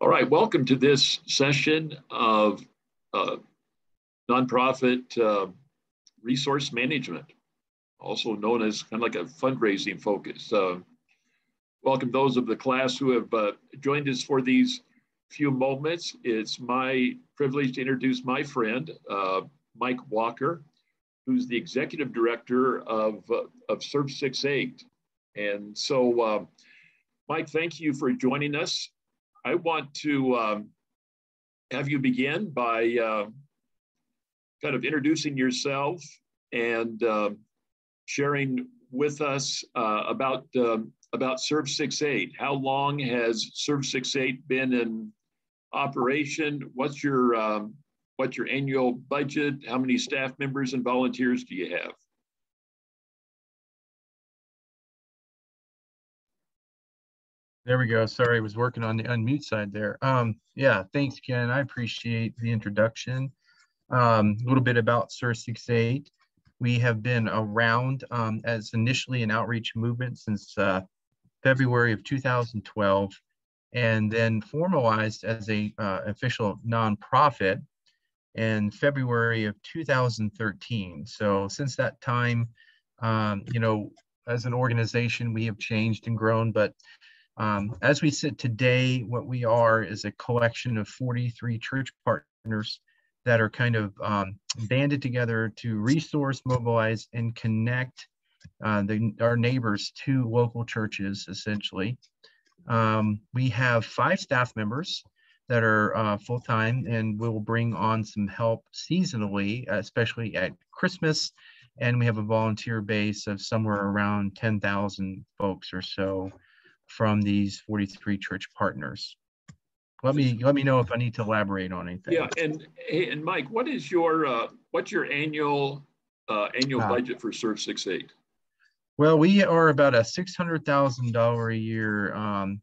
All right, welcome to this session of uh, nonprofit resource management, also known as kind of like a fundraising focus. Welcome those of the class who have joined us for these few moments. It's my privilege to introduce my friend, Mike Walker, who's the executive director of Serve 6-8. And so, Mike, thank you for joining us. I want to have you begin by kind of introducing yourself and sharing with us about Serve 6-8. How long has Serve 6-8 been in operation? What's your annual budget? How many staff members and volunteers do you have? There we go. Sorry, I was working on the unmute side there. Yeah, thanks, Ken. I appreciate the introduction. A little bit about Serve 6-8. We have been around as initially an outreach movement since February of 2012, and then formalized as a official nonprofit in February of 2013. So since that time, as an organization, we have changed and grown, but as we sit today, what we are is a collection of 43 church partners that are kind of banded together to resource, mobilize, and connect our neighbors to local churches, essentially. We have 5 staff members that are full-time, and we'll bring on some help seasonally, especially at Christmas. And we have a volunteer base of somewhere around 10,000 folks or so from these 43 church partners. Let me know if I need to elaborate on anything. Yeah, and Mike, what's your annual budget for Serve 6-8? Well, we are about a $600,000 a year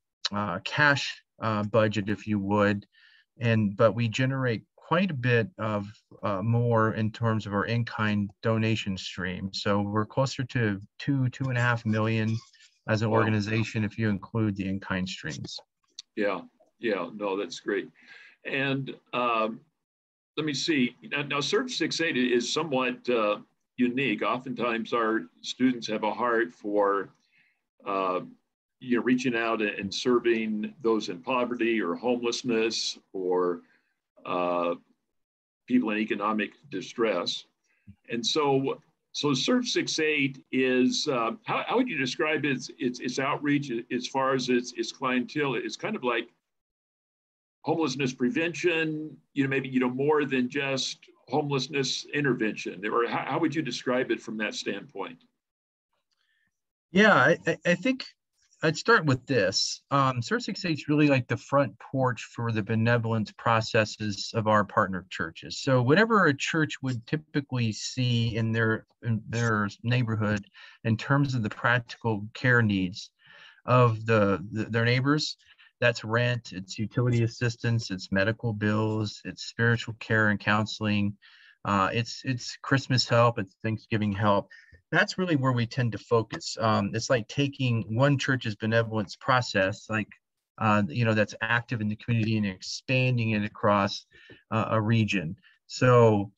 cash budget, if you would, but we generate quite a bit of more in terms of our in-kind donation stream. So we're closer to $2.5 million as an organization, if you include the in-kind streams. Yeah, no, that's great. And let me see. Now, Serve 6-8 is somewhat unique. Oftentimes, our students have a heart for reaching out and serving those in poverty or homelessness or people in economic distress. And so Serve 6-8 is, how would you describe its outreach as far as its clientele? It's kind of like homelessness prevention, maybe more than just homelessness intervention, or how would you describe it from that standpoint? Yeah, I think I'd start with this. Serve 6-8 is really like the front porch for the benevolence processes of our partner churches. So whatever a church would typically see in their neighborhood in terms of the practical care needs of their neighbors, that's rent, it's utility assistance, it's medical bills, it's spiritual care and counseling, it's Christmas help, it's Thanksgiving help. That's really where we tend to focus. It's like taking one church's benevolence process, that's active in the community, and expanding it across a region. So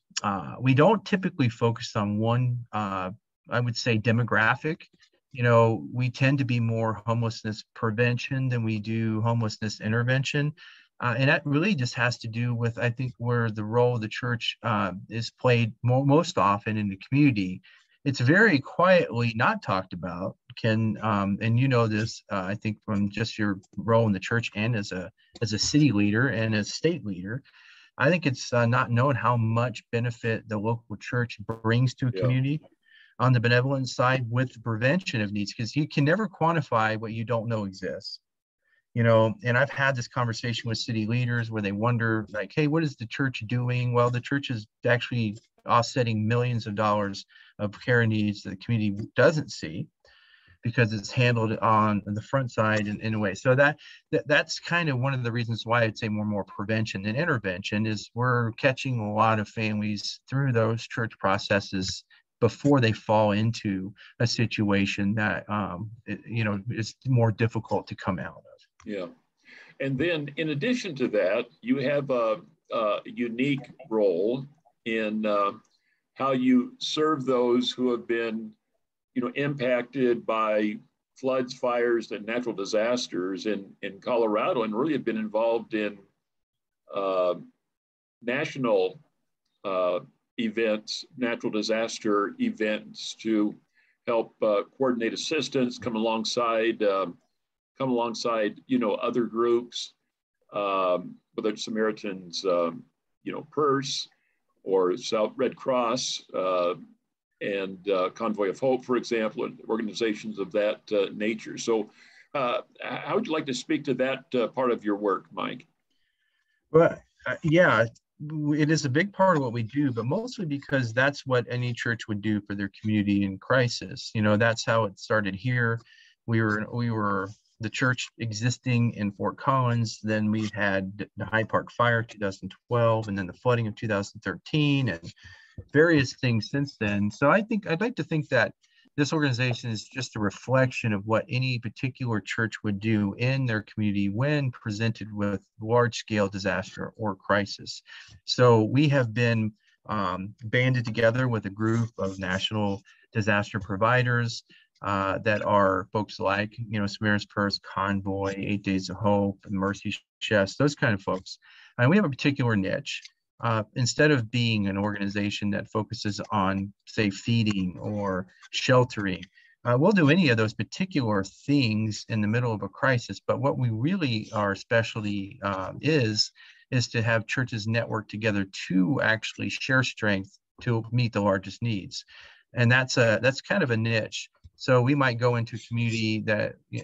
we don't typically focus on one, I would say, demographic. We tend to be more homelessness prevention than we do homelessness intervention. And that really just has to do with, I think, where the role of the church is played most often in the community. It's very quietly not talked about, Ken, and this, I think, from just your role in the church and as a city leader and as state leader. I think it's not known how much benefit the local church brings to a community on the benevolence side with the prevention of needs, because you can never quantify what you don't know exists. And I've had this conversation with city leaders where they wonder, like, hey, what is the church doing? Well, the church is actually offsetting millions of dollars of care needs that the community doesn't see because it's handled on the front side in a way. So that's kind of one of the reasons why I'd say more prevention than intervention is we're catching a lot of families through those church processes before they fall into a situation that is more difficult to come out of. Yeah. And then in addition to that, you have a unique role in how you serve those who have been, impacted by floods, fires, and natural disasters in Colorado, and really have been involved in national events, natural disaster events, to help coordinate assistance, come alongside, other groups, whether it's Samaritan's, Purse or South Red Cross, and Convoy of Hope, for example, and organizations of that nature. So how would you like to speak to that part of your work, Mike? Well, yeah, it is a big part of what we do, but mostly because that's what any church would do for their community in crisis. That's how it started here. We were the church existing in Fort Collins. Then we had the Hyde Park fire 2012, and then the flooding of 2013, and various things since then. So I'd like to think that this organization is just a reflection of what any particular church would do in their community when presented with large-scale disaster or crisis. So we have been banded together with a group of national disaster providers that are folks like, Samaritan's Purse, Convoy, 8 Days of Hope, Mercy Chest, those kind of folks. And we have a particular niche. Instead of being an organization that focuses on, say, feeding or sheltering, we'll do any of those particular things in the middle of a crisis. But what we really, our specialty is to have churches network together to actually share strength to meet the largest needs. And that's kind of a niche. So we might go into a community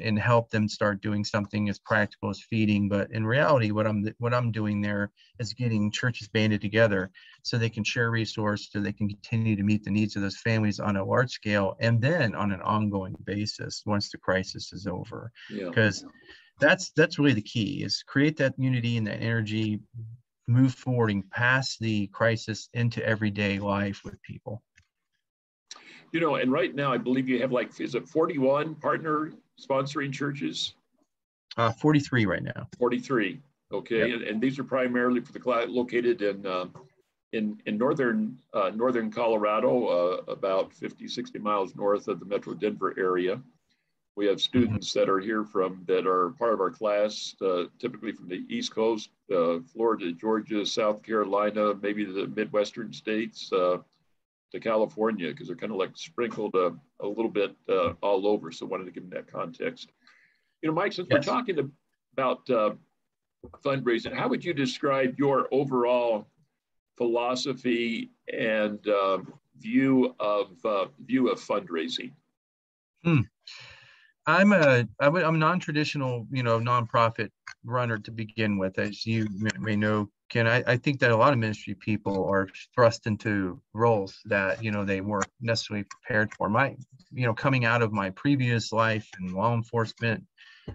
and help them start doing something as practical as feeding. But in reality, what I'm doing there is getting churches banded together so they can share resources, so they can continue to meet the needs of those families on a large scale, and then on an ongoing basis once the crisis is over. Because that's really the key, is create that unity and that energy, move forward and past the crisis into everyday life with people. And right now, I believe you have is it 41 partner sponsoring churches? 43 right now. 43. Okay. Yep. And these are primarily for the class located in northern Colorado, about 50, 60 miles north of the Metro Denver area. We have students that are here that are part of our class, typically from the East Coast, Florida, Georgia, South Carolina, maybe the Midwestern states, to California, because they're kind of sprinkled a little bit all over. So wanted to give them that context. Mike, since we're talking about fundraising, how would you describe your overall philosophy and view of fundraising? I'm a non-traditional, nonprofit runner to begin with, as you may know, Ken. I think that a lot of ministry people are thrust into roles that, they weren't necessarily prepared for. Coming out of my previous life in law enforcement,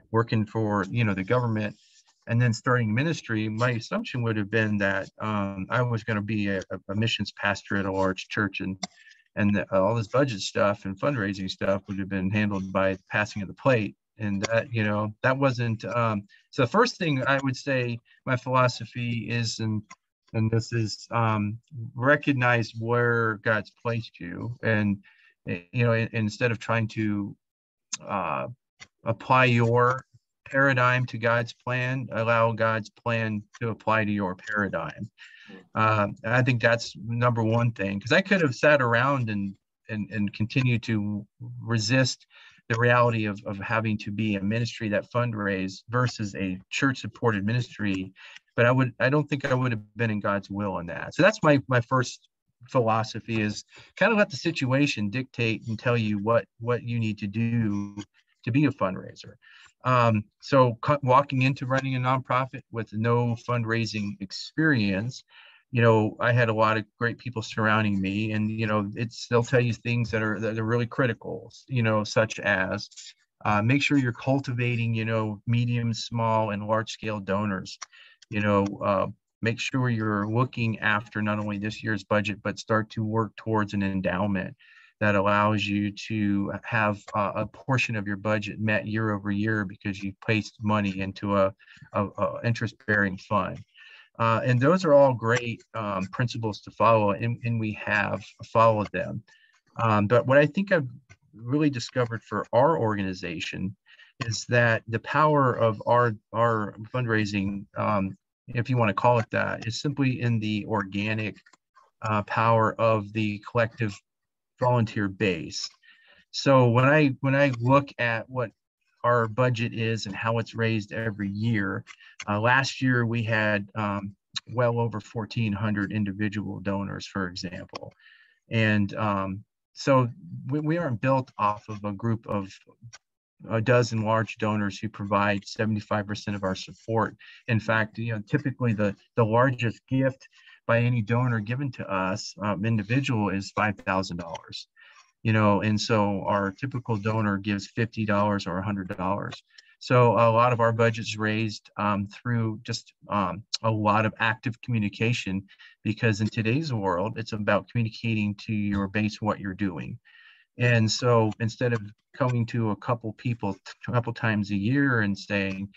working for, the government, and then starting ministry, my assumption would have been that I was going to be a missions pastor at a large church, and all this budget stuff and fundraising stuff would have been handled by passing of the plate. And that wasn't, so the first thing I would say my philosophy is, and this is, recognize where God's placed you. And, instead of trying to apply your paradigm to God's plan, allow God's plan to apply to your paradigm. I think that's number one thing, because I could have sat around and continued to resist the reality of having to be a ministry that fundraise versus a church-supported ministry. But I don't think I would have been in God's will in that. So that's my first philosophy, is kind of let the situation dictate and tell you what you need to do to be a fundraiser. So walking into running a nonprofit with no fundraising experience, I had a lot of great people surrounding me, and, they'll tell you things that are really critical, such as make sure you're cultivating, medium, small, and large scale donors. Make sure you're looking after not only this year's budget, but start to work towards an endowment. that allows you to have a portion of your budget met year over year because you placed money into a interest-bearing fund. And those are all great principles to follow, and we have followed them. But what I think I've really discovered for our organization is that the power of our fundraising, if you want to call it that, is simply in the organic power of the collective volunteer base. So when I look at what our budget is and how it's raised every year, last year we had well over 1,400 individual donors, for example. And so we aren't built off of a group of a dozen large donors who provide 75% of our support. In fact, typically the largest gift by any donor given to us, individual, is $5,000. And so our typical donor gives $50 or $100. So a lot of our budget's raised through just a lot of active communication, because in today's world, it's about communicating to your base what you're doing. And so instead of coming to a couple people a couple times a year and saying,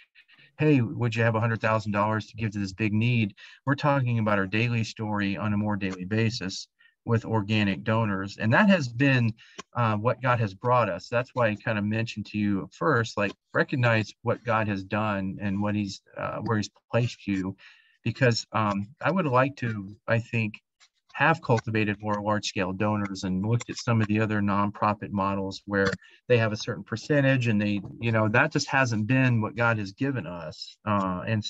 hey, would you have $100,000 to give to this big need? We're talking about our daily story on a more daily basis with organic donors. And that has been what God has brought us. That's why I kind of mentioned to you first, like, recognize what God has done and what he's where he's placed you, because I would like to, I think, have cultivated more large-scale donors and looked at some of the other nonprofit models where they have a certain percentage, and they, that just hasn't been what God has given us. And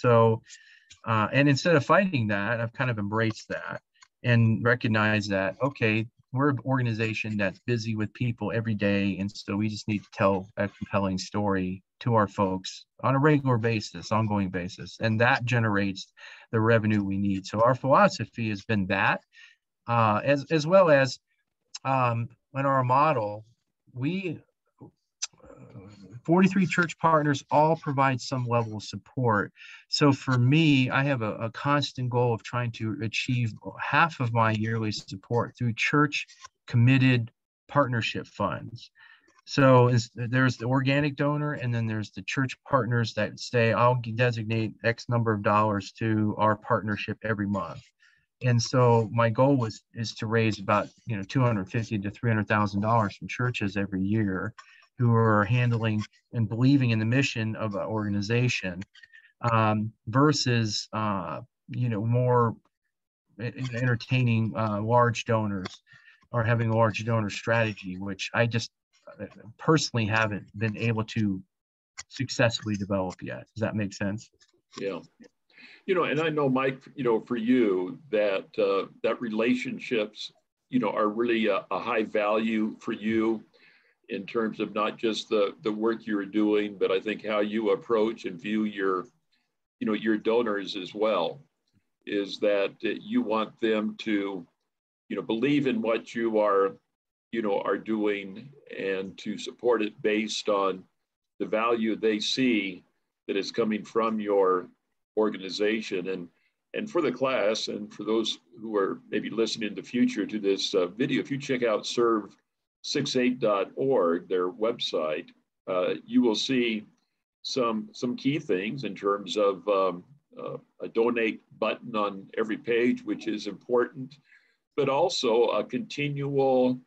instead of fighting that, I've kind of embraced that and recognized that, okay, we're an organization that's busy with people every day, and so we just need to tell a compelling story to our folks on a regular basis, ongoing basis, and that generates the revenue we need. So our philosophy has been that. As well as in our model, we 43 church partners all provide some level of support. So for me, I have a constant goal of trying to achieve half of my yearly support through church committed partnership funds. So there's the organic donor, and then there's the church partners that say, I'll designate X number of dollars to our partnership every month. And so my goal is to raise about $250,000 to $300,000 from churches every year who are handling and believing in the mission of an organization, versus more entertaining large donors or having a large donor strategy, which I just personally haven't been able to successfully develop yet. Does that make sense? Yeah. And I know, Mike, for you, that relationships, are really a high value for you in terms of not just the work you're doing, but I think how you approach and view your donors as well, is that you want them to, believe in what you are doing, and to support it based on the value they see that is coming from your organization. And for the class, and for those who are maybe listening in the future to this video, if you check out serve68.org, their website, you will see some key things in terms of a donate button on every page, which is important, but also a continual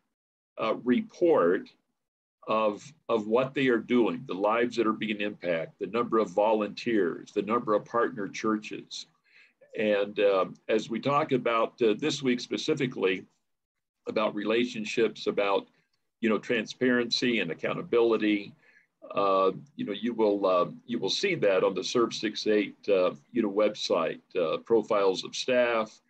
report of what they are doing, the lives that are being impacted, the number of volunteers, the number of partner churches. And as we talk about this week specifically about relationships, about transparency and accountability, you will see that on the Serve 68 website, profiles of staff,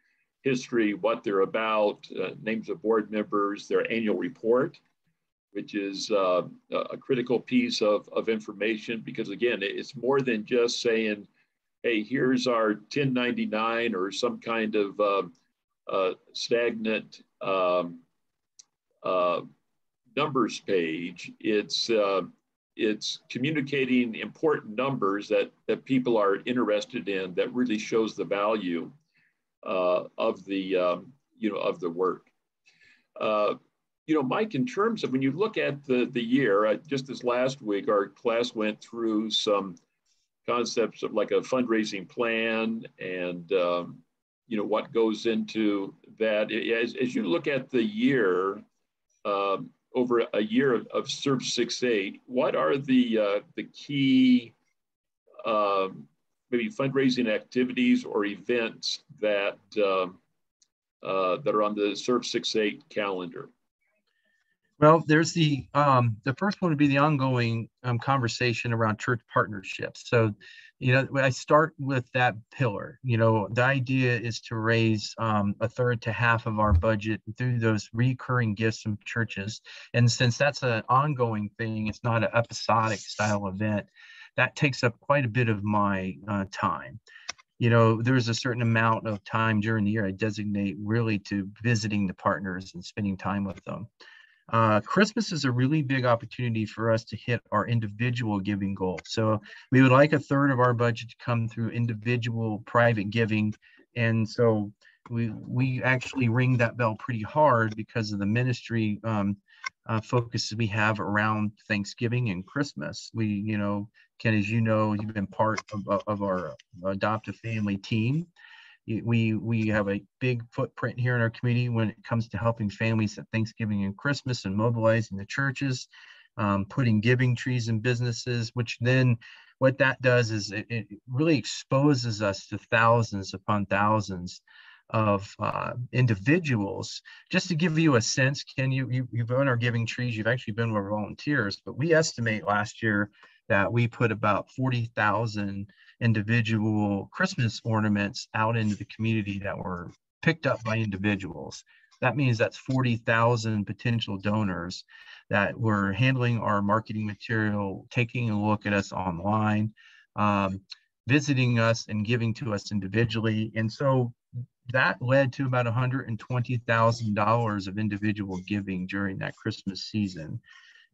history, what they're about, names of board members, their annual report, which is a critical piece of information, because again, it's more than just saying, hey, here's our 1099 or some kind of stagnant numbers page. It's communicating important numbers that people are interested in, that really shows the value of the work. Mike, in terms of when you look at the year, just this last week, our class went through some concepts of like a fundraising plan and, what goes into that. As you look at the year, over a year of Serve 6-8, what are the key maybe fundraising activities or events that that are on the Serve 6-8 calendar? Well, there's the first one would be the ongoing conversation around church partnerships. So, I start with that pillar. The idea is to raise a third to half of our budget through those recurring gifts from churches. And since that's an ongoing thing, it's not an episodic style event. That takes up quite a bit of my time. There's a certain amount of time during the year I designate really to visiting the partners and spending time with them. Christmas is a really big opportunity for us to hit our individual giving goals. So we would like a third of our budget to come through individual private giving. And so we actually ring that bell pretty hard because of the ministry focuses we have around Thanksgiving and Christmas. Ken, as you know, you've been part of our adoptive family team. We have a big footprint here in our community when it comes to helping families at Thanksgiving and Christmas and mobilizing the churches, putting giving trees in businesses, which then what that does is it really exposes us to thousands upon thousands of individuals. Just to give you a sense, Ken, you've been our giving trees, you've actually been with our volunteers, but we estimate last year that we put about 40,000 individual Christmas ornaments out into the community that were picked up by individuals. That means that's 40,000 potential donors that were handling our marketing material, taking a look at us online, visiting us and giving to us individually. And so that led to about $120,000 of individual giving during that Christmas season.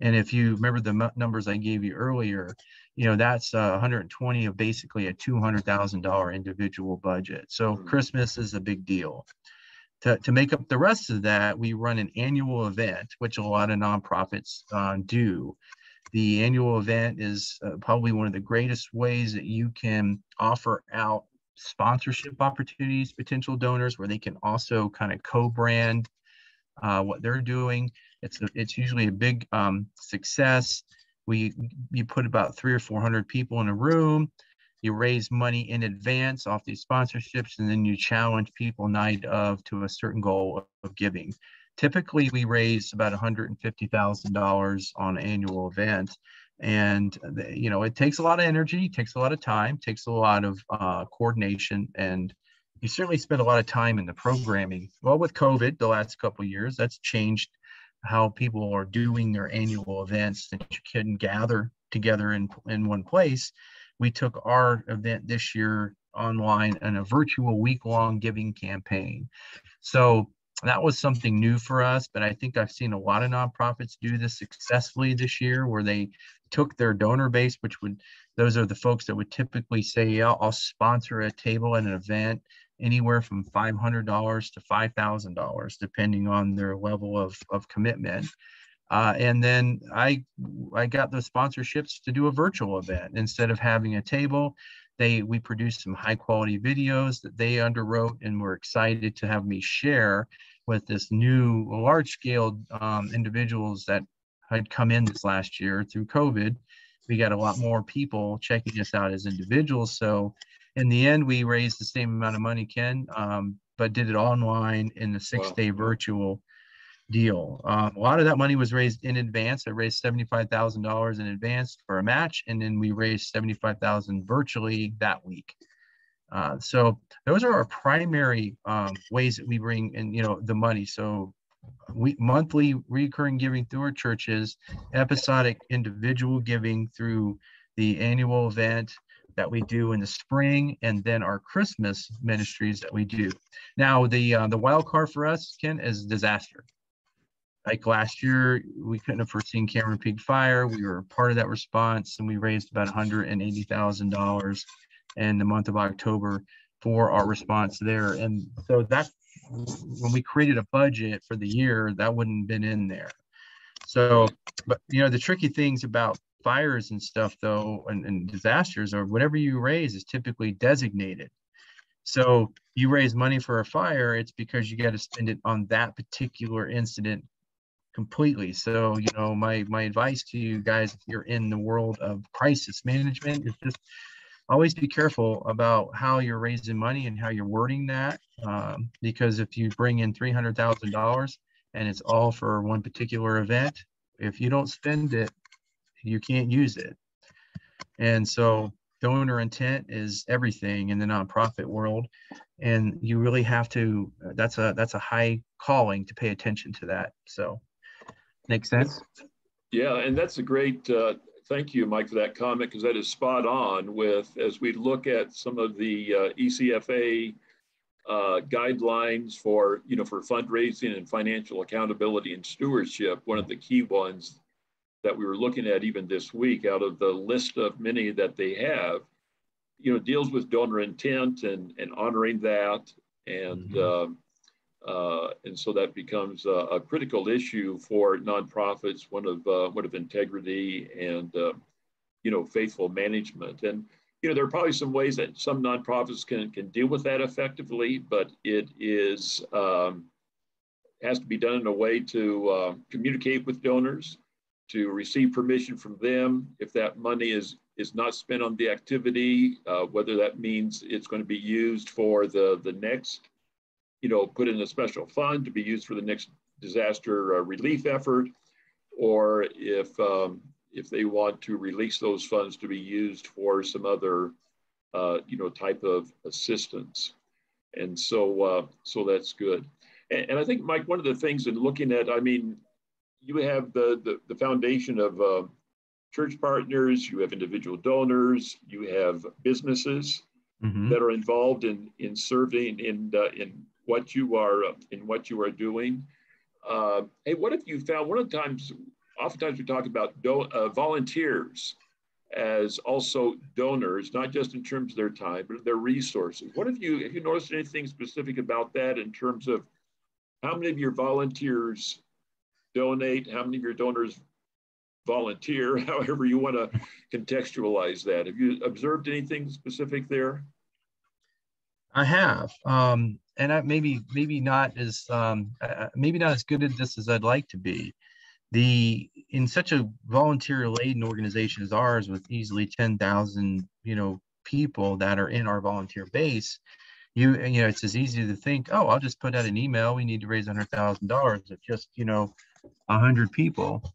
And if you remember the numbers I gave you earlier, that's 120 of basically a $200,000 individual budget. So Christmas is a big deal. To make up the rest of that, we run an annual event, which a lot of nonprofits do. The annual event is probably one of the greatest ways that you can offer out sponsorship opportunities, potential donors, where they can also kind of co-brand what they're doing. It's usually a big success. You put about 300 or 400 people in a room. You raise money in advance off these sponsorships, and then you challenge people night of to a certain goal of giving. Typically, we raise about $150,000 on an annual event. And, it takes a lot of energy, takes a lot of time, takes a lot of coordination, and you certainly spend a lot of time in the programming. Well, with COVID, the last couple of years, that's changed how people are doing their annual events, that you can gather together in one place. We took our event this year online in a virtual week-long giving campaign. So that was something new for us, but I think I've seen a lot of nonprofits do this successfully this year, where they took their donor base, those are the folks that would typically say, yeah, I'll sponsor a table at an event, anywhere from $500 to $5,000, depending on their level of commitment. And then I got the sponsorships to do a virtual event. Instead of having a table, we produced some high quality videos that they underwrote and were excited to have me share with this new large scale individuals that had come in this last year through COVID. We got a lot more people checking us out as individuals. So in the end, we raised the same amount of money, Ken, but did it online in the 6-day virtual deal. A lot of that money was raised in advance. I raised $75,000 in advance for a match, and then we raised $75,000 virtually that week. So those are our primary ways that we bring in, the money. So monthly recurring giving through our churches, episodic individual giving through the annual event that we do in the spring, and then our Christmas ministries that we do. Now, the wild card for us, Ken, is disaster. Like last year, we couldn't have foreseen Cameron Peak Fire. We were part of that response, and we raised about $180,000 in the month of October for our response there. And so that when we created a budget for the year, that wouldn't have been in there. So, but the tricky things about fires and stuff though, and disasters, or whatever you raise is typically designated. So you raise money for a fire, it's because you got to spend it on that particular incident completely. So, my advice to you guys, if you're in the world of crisis management, is just always be careful about how you're raising money and how you're wording that. Because if you bring in $300,000 and it's all for one particular event, if you don't spend it, you can't use it. And so donor intent is everything in the nonprofit world. And you really have to, that's a high calling to pay attention to that. So make sense? Yeah, and that's a great, thank you, Mike, for that comment, because that is spot on with, as we look at some of the ECFA guidelines for, for fundraising and financial accountability and stewardship. One of the key ones that we were looking at even this week, out of the list of many that they have, deals with donor intent and honoring that. And and so that becomes a critical issue for nonprofits, one of integrity and faithful management. And there are probably some ways that some nonprofits can deal with that effectively, but it is has to be done in a way to communicate with donors, to receive permission from them. If that money is not spent on the activity, whether that means it's going to be used for the next, put in a special fund to be used for the next disaster relief effort, or if they want to release those funds to be used for some other, type of assistance. And so that's good. And I think, Mike, one of the things in looking at, you have the foundation of church partners, you have individual donors, you have businesses that are involved in serving in what you are doing. Hey, what have you found? Oftentimes we talk about volunteers as also donors, not just in terms of their time, but their resources. Have you noticed anything specific about that in terms of how many of your volunteers donate, how many of your donors volunteer, however you want to contextualize that? Have you observed anything specific there? I have, and maybe not as good at this as I'd like to be. In such a volunteer-laden organization as ours, with easily 10,000 people that are in our volunteer base, it's as easy to think, oh, I'll just put out an email. We need to raise $100,000. If just 100 people,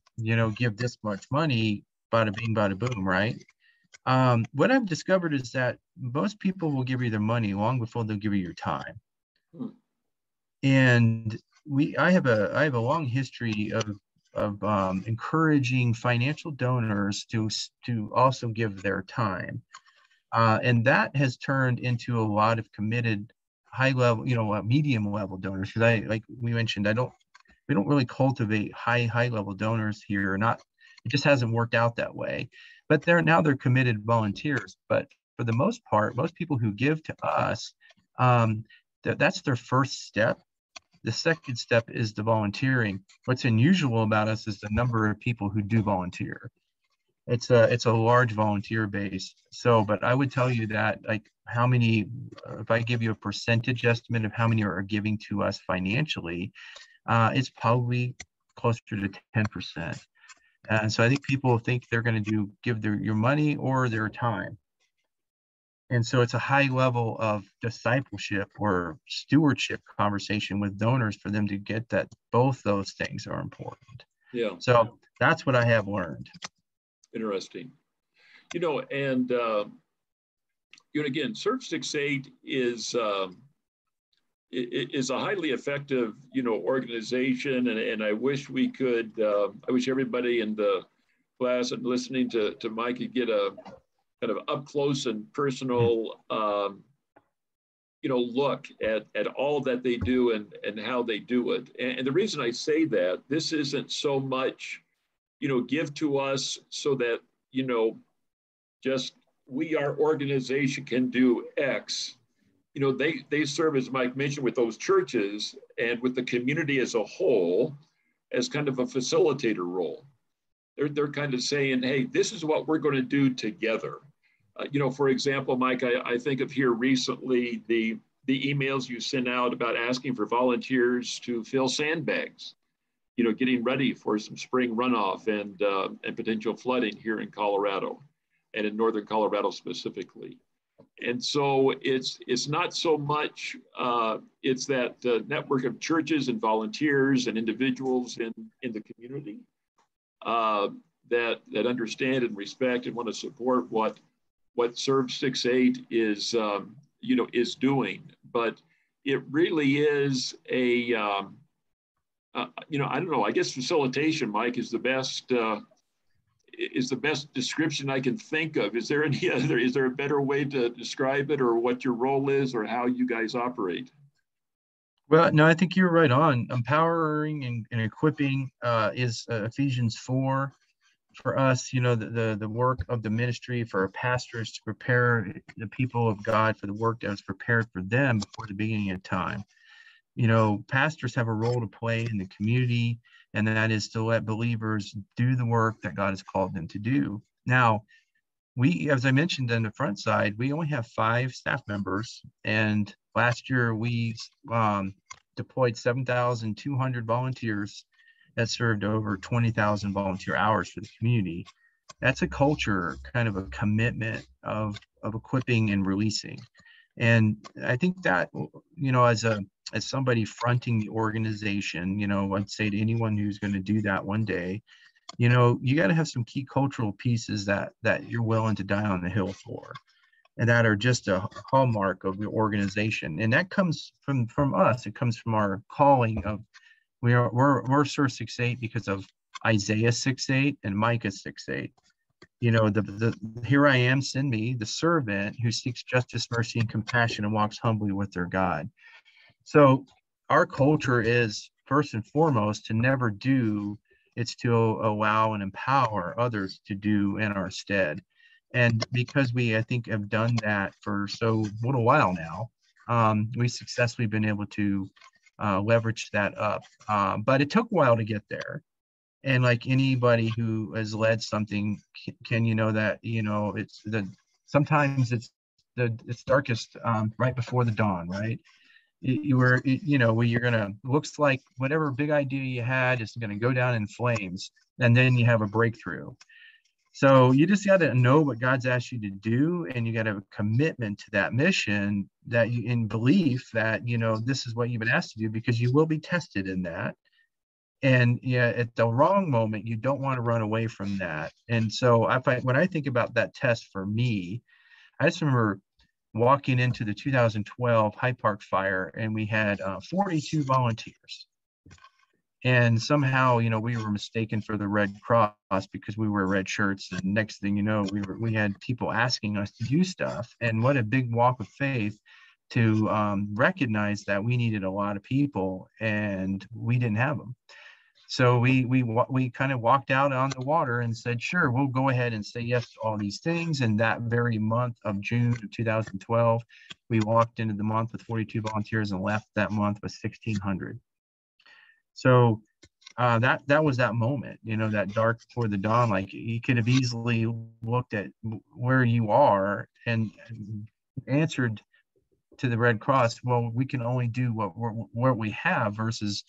give this much money, bada bing, bada boom, right? What I've discovered is that most people will give you their money long before they'll give you your time. And I have a long history of encouraging financial donors to also give their time. And that has turned into a lot of committed high level, medium level donors. Because like we mentioned, we don't really cultivate high level donors here. It just hasn't worked out that way. But they're committed volunteers. But for the most part, most people who give to us, that's their first step. The second step is the volunteering. What's unusual about us is the number of people who do volunteer. It's a large volunteer base. So, but I would tell you that, like, how many, if I give you a percentage estimate of how many are giving to us financially, it's probably closer to 10%. And so I think people think they're going to give your money or their time. And so it's a high level of discipleship or stewardship conversation with donors for them to get that both those things are important. Yeah. So that's what I have learned. Interesting. And again, Search 68 is a highly effective, organization, and I wish we could. I wish everybody in the class and listening to Mike could get a kind of up close and personal, look at all that they do and how they do it. And the reason I say that, this isn't so much, give to us so that, just our organization can do X. they serve, as Mike mentioned, with those churches and with the community as a whole as kind of a facilitator role. They're kind of saying, hey, this is what we're going to do together. For example, Mike, I think of here recently the emails you sent out about asking for volunteers to fill sandbags, getting ready for some spring runoff and potential flooding here in Colorado and in northern Colorado specifically. And so it's not so much, it's that network of churches and volunteers and individuals in the community that understand and respect and want to support what Serve 6-8 is doing. But it really is I don't know, I guess facilitation, Mike, is the best description I can think of. Is there a better way to describe it, or what your role is, or how you guys operate? Well, no, I think you're right on. Empowering and equipping is Ephesians 4 for us. The work of the ministry for our pastors to prepare the people of God for the work that was prepared for them before the beginning of time. Pastors have a role to play in the community, and that is to let believers do the work that God has called them to do. Now, as I mentioned on the front side, we only have 5 staff members, and last year we deployed 7,200 volunteers that served over 20,000 volunteer hours for the community. That's a culture, kind of a commitment of equipping and releasing. And I think that, as somebody fronting the organization, I'd say to anyone who's going to do that one day, you got to have some key cultural pieces that you're willing to die on the hill for, and that are just a hallmark of the organization. And that comes from us. It comes from our calling of we're Serve 6-8 because of Isaiah 6-8 and Micah 6-8. The here I am, send me, the servant who seeks justice, mercy, and compassion and walks humbly with their God. So our culture is, first and foremost, to never do, it's to allow and empower others to do in our stead. And because we, I think, have done that for so little while now, we've successfully been able to leverage that up. But it took a while to get there. And like anybody who has led something, sometimes it's darkest right before the dawn, right? Where you're gonna, looks like whatever big idea you had is gonna go down in flames, and then you have a breakthrough. So you just got to know what God's asked you to do, and you got to have a commitment to that mission, that you, in belief that this is what you've been asked to do, because you will be tested in that. And at the wrong moment, you don't want to run away from that. And so when I think about that test for me, I just remember walking into the 2012 Hyde Park fire, and we had 42 volunteers. And somehow, we were mistaken for the Red Cross because we were red shirts. And next thing you know, we had people asking us to do stuff. And what a big walk of faith to recognize that we needed a lot of people and we didn't have them. So we kind of walked out on the water and said, sure, we'll go ahead and say yes to all these things. And that very month of June of 2012, we walked into the month with 42 volunteers and left that month with 1,600. So that was that moment, that dark before the dawn. Like, you could have easily looked at where you are and answered to the Red Cross, well, we can only do what we have, versus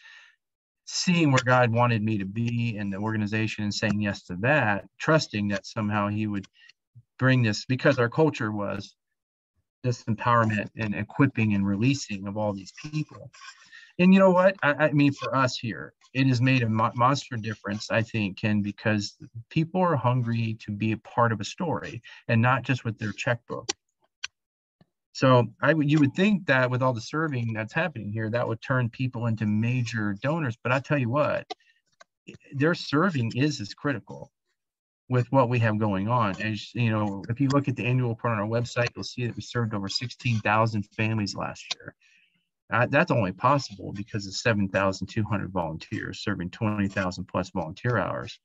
seeing where God wanted me to be in the organization and saying yes to that, trusting that somehow he would bring this, because our culture was this empowerment and equipping and releasing of all these people. And you know what? I mean, for us here, it has made a monster difference, I think, and because people are hungry to be a part of a story and not just with their checkbook. So you would think that with all the serving that's happening here, that would turn people into major donors. But I tell you what, their serving is as critical with what we have going on. As if you look at the annual report on our website, you'll see that we served over 16,000 families last year. That's only possible because of 7,200 volunteers serving 20,000 plus volunteer hours.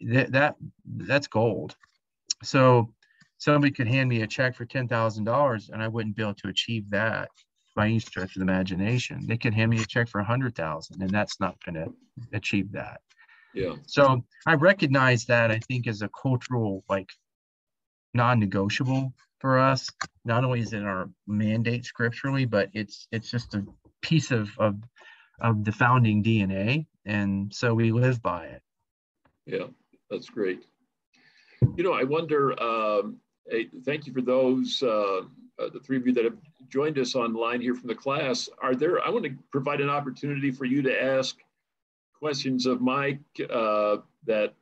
That's gold. So somebody could hand me a check for $10,000 and I wouldn't be able to achieve that by any stretch of the imagination. They could hand me a check for 100,000 and that's not going to achieve that. Yeah. So I recognize that, I think, as a cultural, like, non-negotiable for us. Not only is it our mandate scripturally, but it's just a piece of the founding DNA. And so we live by it. Yeah, that's great. You know, I wonder, hey, thank you for those, the three of you that have joined us online here from the class. I want to provide an opportunity for you to ask questions of Mike that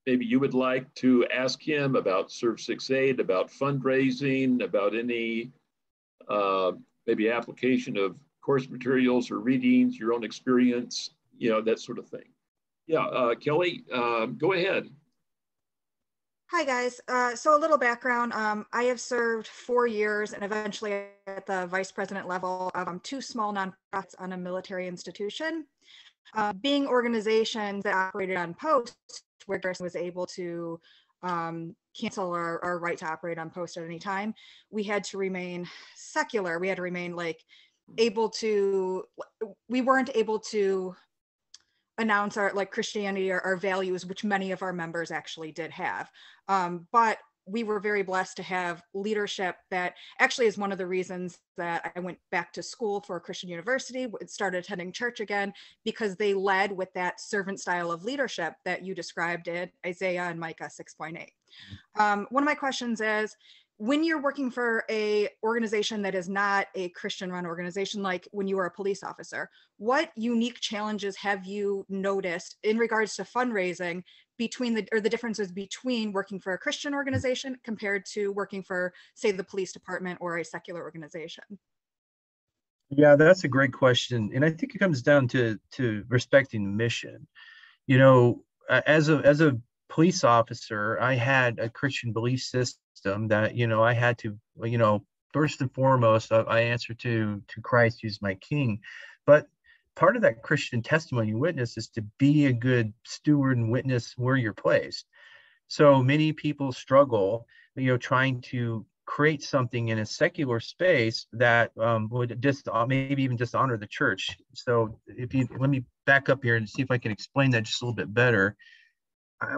maybe you would like to ask him about Serve 6-8, about fundraising, about any maybe application of course materials or readings, your own experience, that sort of thing. Yeah, Kelly, go ahead. Hi, guys. So a little background. I have served 4 years and eventually at the vice president level of 2 small nonprofits on a military institution. Being organizations that operated on post, where Garrison was able to cancel our right to operate on post at any time, we had to remain secular. We had to remain we weren't able to announce our Christianity or our values, which many of our members actually did have. But we were very blessed to have leadership that actually is one of the reasons that I went back to school for a Christian university, started attending church again, because they led with that servant style of leadership that you described in Isaiah and Micah 6.8. One of my questions is, when you're working for a organization that is not a Christian run organization, like when you were a police officer, what unique challenges have you noticed in regards to fundraising between the differences between working for a Christian organization compared to working for, say, the police department or a secular organization? Yeah, that's a great question. And I think it comes down to respecting the mission. As a police officer, I had a Christian belief system that, I had to, first and foremost, I answer to Christ, who's my king. But part of that Christian testimony and witness is to be a good steward and witness where you're placed. So many people struggle, trying to create something in a secular space that would just maybe even dishonor the church. So let me back up here and see if I can explain that just a little bit better.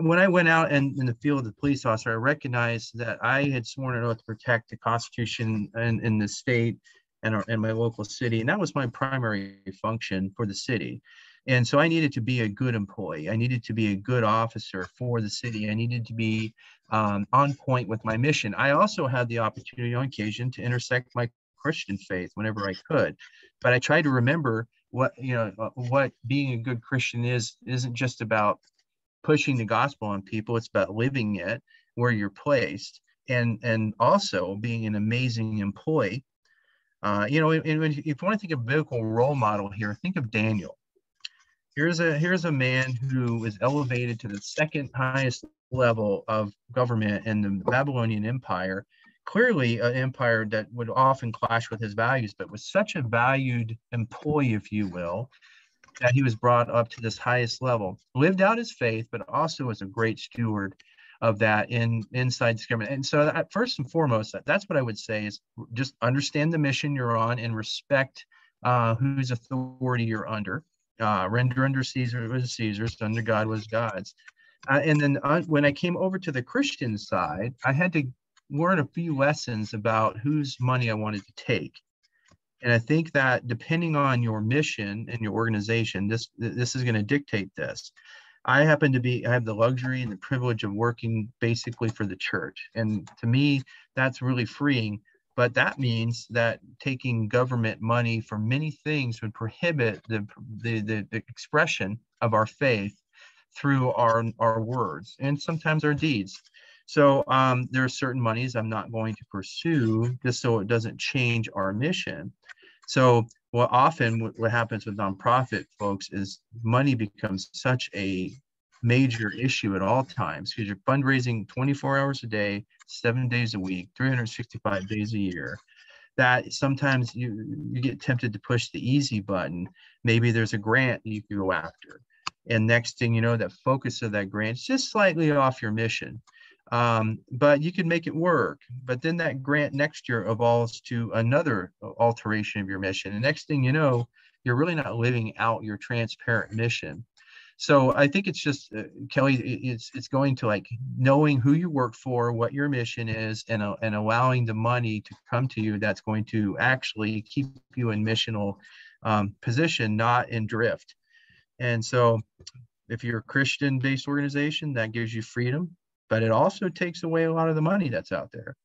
When I went out in the field of the police officer, I recognized that I had sworn an oath to protect the Constitution in the state and my local city. And that was my primary function for the city. And so I needed to be a good employee. I needed to be a good officer for the city. I needed to be on point with my mission. I also had the opportunity on occasion to intersect my Christian faith whenever I could. But I tried to remember what being a good Christian isn't just about pushing the gospel on people. It's about living it where you're placed, and also being an amazing employee. And if you want to think of a biblical role model here, think of Daniel. Here's a man who was elevated to the second highest level of government in the Babylonian Empire. Clearly an empire that would often clash with his values, but was such a valued employee, if you will, that he was brought up to this highest level, lived out his faith, but also was a great steward of that inside the government. And so first and foremost, that's what I would say is just understand the mission you're on and respect whose authority you're under. Render under Caesar was Caesar's, under God was God's. And then when I came over to the Christian side, I had to learn a few lessons about whose money I wanted to take. And I think that depending on your mission and your organization, this is going to dictate this. I have the luxury and the privilege of working basically for the church. And to me, that's really freeing. But that means that taking government money for many things would prohibit the expression of our faith through our words and sometimes our deeds. So there are certain monies I'm not going to pursue just so it doesn't change our mission. So what happens with nonprofit folks is money becomes such a major issue at all times, because you're fundraising 24 hours a day, 7 days a week, 365 days a year, that sometimes you get tempted to push the easy button. Maybe there's a grant you can go after. And next thing you know, that focus of that grant is just slightly off your mission. But you can make it work. But then that grant next year evolves to another alteration of your mission. And next thing you know, you're really not living out your transparent mission. So I think it's just, Kelly, it's going to like knowing who you work for, what your mission is, and allowing the money to come to you that's going to actually keep you in missional position, not in drift. And so if you're a Christian-based organization, that gives you freedom, but it also takes away a lot of the money that's out there.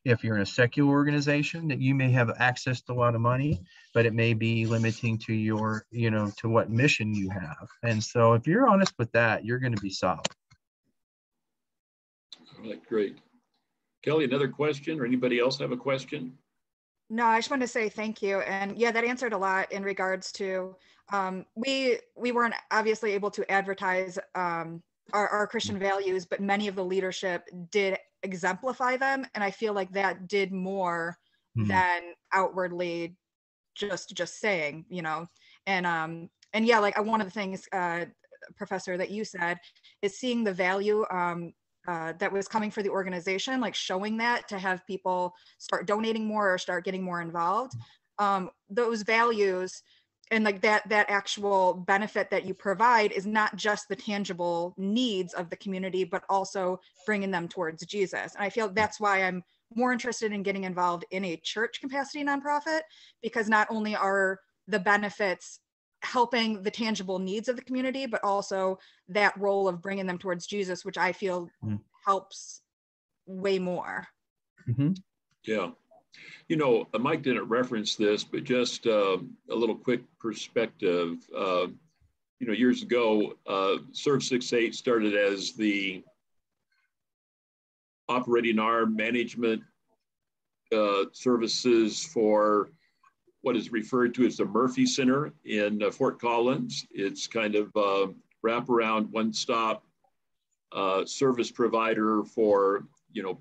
If you're in a secular organization, that you may have access to a lot of money, but it may be limiting to your, to what mission you have. And so if you're honest with that, you're going to be solid. All right, great. Kelly, another question, or anybody else have a question? No, I just wanted to say thank you. And yeah, that answered a lot in regards to, we weren't obviously able to advertise our Christian values, but many of the leadership did exemplify them. And I feel like that did more than outwardly just saying, and yeah, like one of the things, Professor, that you said is seeing the value that was coming for the organization, like showing that to have people start donating more or start getting more involved. Those values and like that actual benefit that you provide is not just the tangible needs of the community, but also bringing them towards Jesus. And I feel that's why I'm more interested in getting involved in a church capacity nonprofit, because not only are the benefits helping the tangible needs of the community, but also that role of bringing them towards Jesus, which I feel helps way more. Yeah. Mike didn't reference this, but just a little quick perspective. Years ago, Serve 6-8 started as the operating arm management services for what is referred to as the Murphy Center in Fort Collins. It's kind of wraparound, one-stop service provider for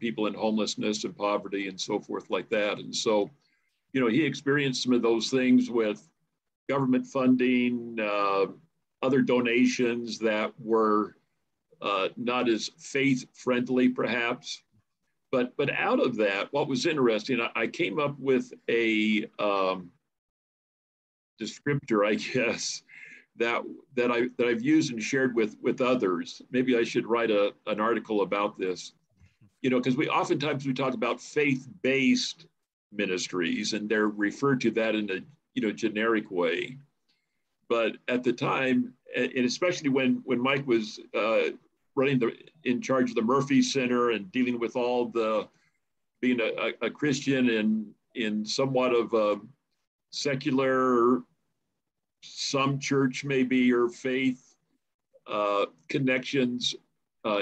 people in homelessness and poverty and so forth like that. And so, he experienced some of those things with government funding, other donations that were not as faith-friendly, perhaps. But out of that, what was interesting, I came up with a descriptor, I guess, that I've used and shared with others. Maybe I should write an article about this. Because we talk about faith-based ministries, and they're referred to that in a generic way. But at the time, and especially when Mike was in charge of the Murphy Center and dealing with being a Christian in somewhat of a secular, some church maybe, or faith connections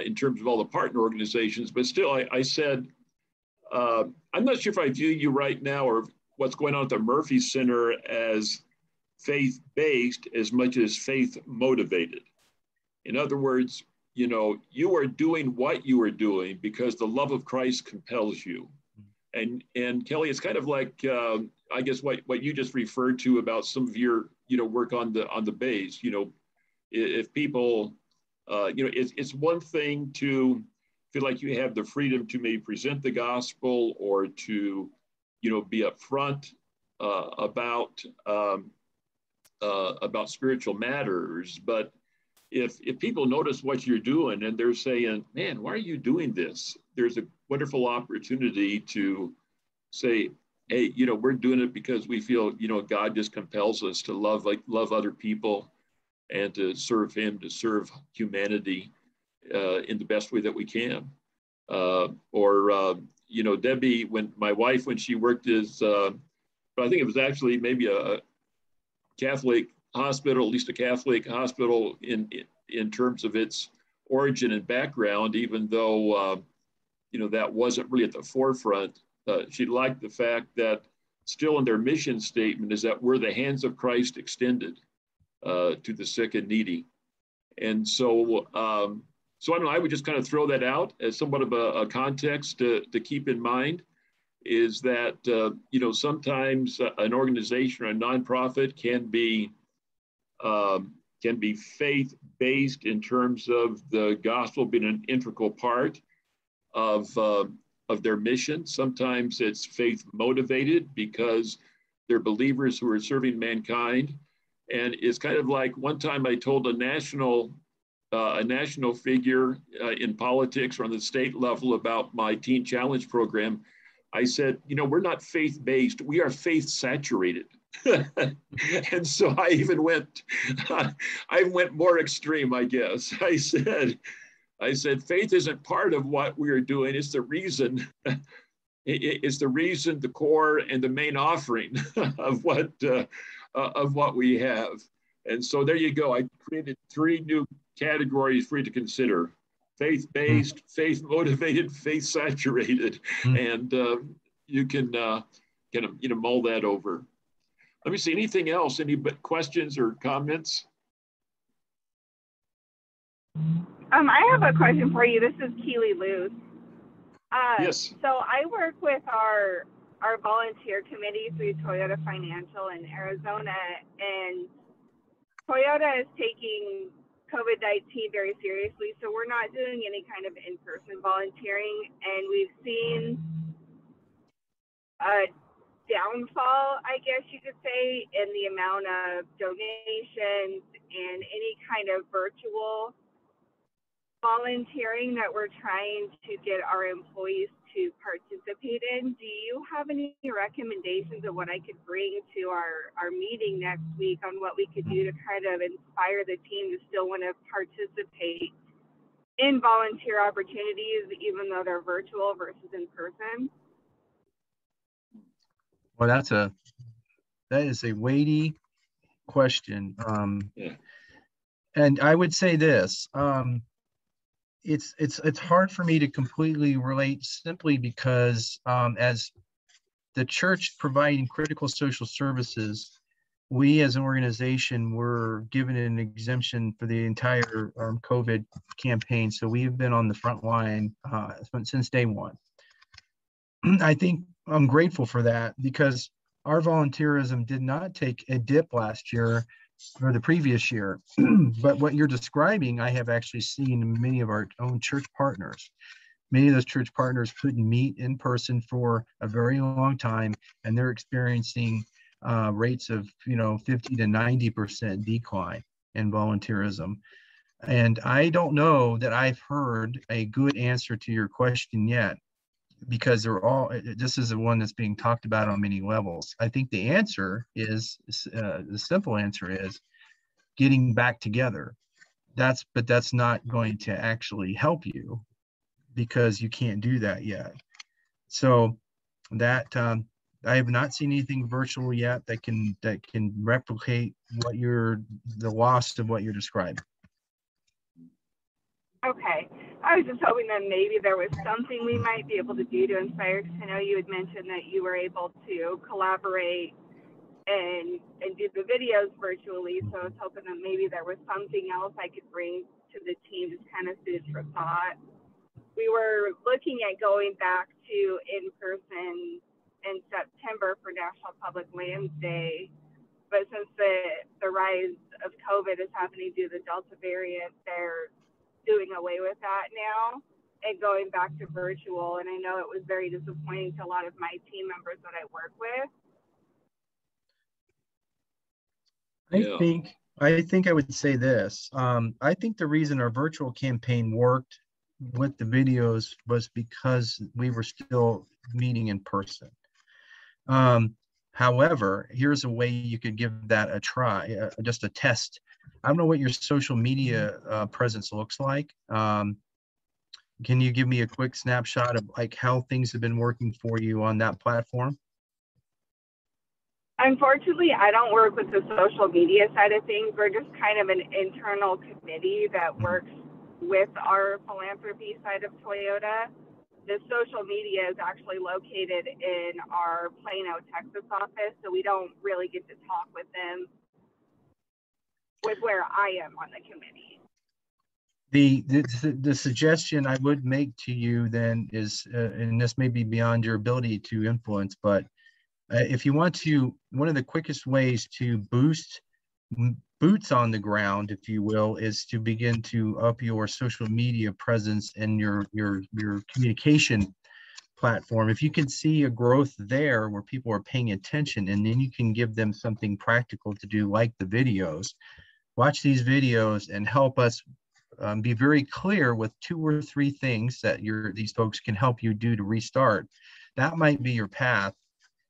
in terms of all the partner organizations. But still, I said, I'm not sure if I view you right now or what's going on at the Murphy Center as faith-based as much as faith-motivated. In other words, you are doing what you are doing because the love of Christ compels you. And Kelly, it's kind of like, I guess what you just referred to about some of your, work on the base. If people, it's one thing to feel like you have the freedom to maybe present the gospel or to, be upfront about spiritual matters. But if people notice what you're doing and they're saying, man, why are you doing this? There's a wonderful opportunity to say, hey, we're doing it because we feel, God just compels us to love other people and to serve him, to serve humanity in the best way that we can. Debbie, when my wife, when she worked as, I think it was actually maybe a Catholic hospital, at least a Catholic hospital in terms of its origin and background, even though, that wasn't really at the forefront. She liked the fact that still in their mission statement is that we're the hands of Christ extended to the sick and needy. And so, I don't know, I would just kind of throw that out as somewhat of a context to keep in mind, is that, sometimes an organization or a nonprofit can be faith-based in terms of the gospel being an integral part. of their mission. Sometimes it's faith motivated because they're believers who are serving mankind. And it's kind of like one time I told a national figure in politics or on the state level about my Teen Challenge program. I said, you know, we're not faith-based, we are faith-saturated. And so I even went more extreme, I guess. I said, faith isn't part of what we're doing. It's the reason, the core and the main offering of what we have. And so there you go. I created 3 new categories for you to consider: faith-based, faith-motivated, faith-saturated, and you can mull that over. Let me see, anything else? Any questions or comments? I have a question for you. This is Keely Luce. Yes. So I work with our volunteer committee through Toyota Financial in Arizona, and Toyota is taking COVID-19 very seriously, so we're not doing any kind of in-person volunteering, and we've seen a downfall, I guess you could say, in the amount of donations and any kind of virtual volunteering that we're trying to get our employees to participate in. Do you have any recommendations of what I could bring to our meeting next week on what we could do to kind of inspire the team to still want to participate in volunteer opportunities, even though they're virtual versus in person? Well, that is a weighty question. And I would say this, it's hard for me to completely relate, simply because as the church providing critical social services, we as an organization were given an exemption for the entire COVID campaign. So we've been on the front line since day one. I think I'm grateful for that, because our volunteerism did not take a dip last year or the previous year. But what you're describing, I have actually seen in many of our own church partners. Many of those church partners couldn't meet in person for a very long time, and they're experiencing rates of 50 to 90% decline in volunteerism. And I don't know that I've heard a good answer to your question yet, because this is the one that's being talked about on many levels. I think the answer is, the simple answer is getting back together. But that's not going to actually help you, because you can't do that yet. So that I have not seen anything virtual yet that can replicate the loss of what you're describing. Okay. I was just hoping that maybe there was something we might be able to do to inspire, because I know you had mentioned that you were able to collaborate and do the videos virtually. So I was hoping that maybe there was something else I could bring to the team, just kind of food for thought. We were looking at going back to in-person in September for National Public Lands Day, but since the rise of COVID is happening due to the Delta variant, they're doing away with that now and going back to virtual. And I know it was very disappointing to a lot of my team members that I work with. I think I would say this. I think the reason our virtual campaign worked with the videos was because we were still meeting in person. However, here's a way you could give that a try, just a test. I don't know what your social media presence looks like. Can you give me a quick snapshot of like how things have been working for you on that platform? Unfortunately, I don't work with the social media side of things. We're just kind of an internal committee that works with our philanthropy side of Toyota. The social media is actually located in our Plano, Texas office, so we don't really get to talk with them with where I am on the committee. The suggestion I would make to you then is, and this may be beyond your ability to influence, but if you want to, one of the quickest ways to boost boots on the ground, if you will, is to begin to up your social media presence and your communication platform. If you can see a growth there where people are paying attention, and then you can give them something practical to do, like the videos. Watch these videos and help us be very clear with 2 or 3 things that these folks can help you do to restart. That might be your path,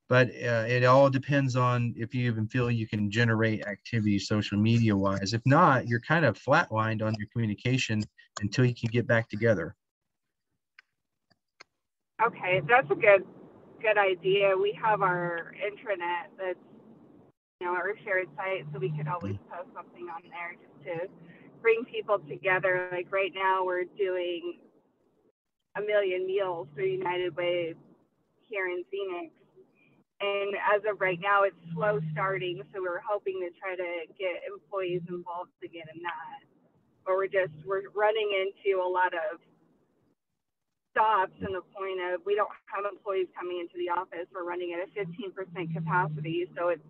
but it all depends on if you even feel you can generate activity social media wise. If not, you're kind of flatlined on your communication until you can get back together. Okay, that's a good idea. We have our intranet that's, our shared site, so we could always post something on there just to bring people together. Like right now, we're doing 1 million meals through United Way here in Phoenix. And as of right now, it's slow starting, so we're hoping to try to get employees involved again in that. But we're running into a lot of stops in the point of we don't have employees coming into the office. We're running at a 15% capacity, so it's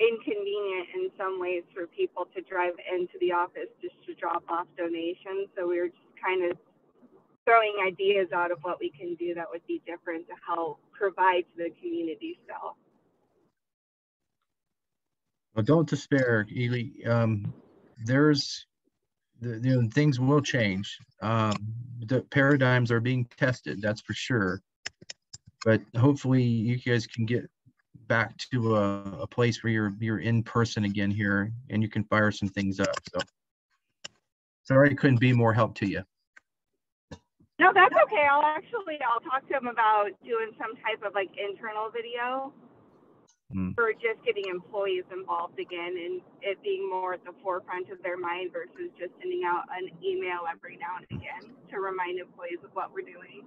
inconvenient in some ways for people to drive into the office just to drop off donations. So we're just kind of throwing ideas out of what we can do that would be different to help provide to the community still. Well, don't despair, Ely. Things will change. The paradigms are being tested, that's for sure. But hopefully you guys can get back to a place where you're in person again here, and you can fire some things up. So sorry I couldn't be more help to you. No, that's okay. I'll talk to them about doing some type of like internal video for just getting employees involved again, and it being more at the forefront of their mind versus just sending out an email every now and again to remind employees of what we're doing.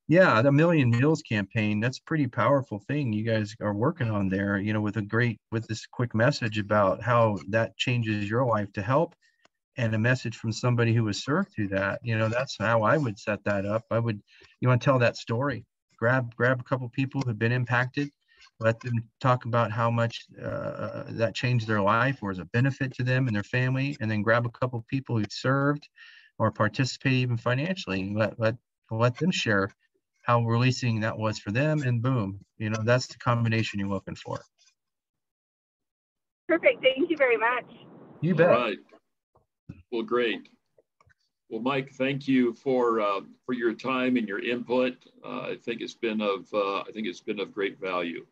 Yeah, the Million Meals campaign, that's a pretty powerful thing you guys are working on there, with this quick message about how that changes your life to help, and a message from somebody who was served through that. That's how I would set that up. You want to tell that story, grab a couple people who've been impacted, let them talk about how much that changed their life or is a benefit to them and their family, and then grab a couple people who've served or participated even financially, let them share how releasing that was for them, and boom, that's the combination you're looking for. Perfect. Thank you very much. You bet. All right. Well, great. Well, Mike, thank you for your time and your input. I think it's been of great value.